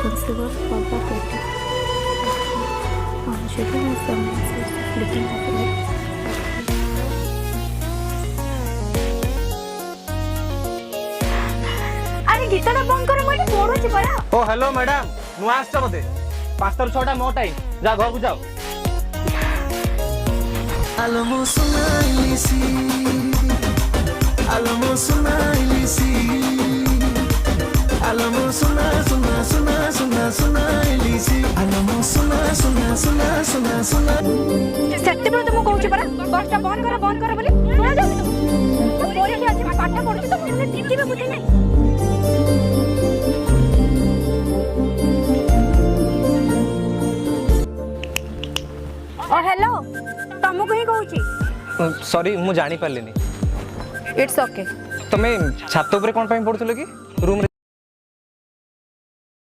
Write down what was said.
consider for the paper. Schedule has some message flicking of it. अरे गीतटा बंद कर मते पढुछि परा ओ हेलो मैडम नुआ आछ बोधे 5 ରୁ 6ଟା ମୋ टाइम जा घर को जाओ Alamo sunailisi Alamo sunailisi Alamo suna suna suna suna sunailisi Alamo suna suna suna suna suna सेते पर तुम कहूछि परा बसटा बंद कर बोली सुना जा बोले कि आज पाठ पढुछि तो तुमने टीवी में बुझे नहीं ओ हेलो तुमको ही कहूछि सॉरी मु जानी पारलिनी इट्स ओके तमे छात ऊपर कोन पई पढुथलो की रूम रे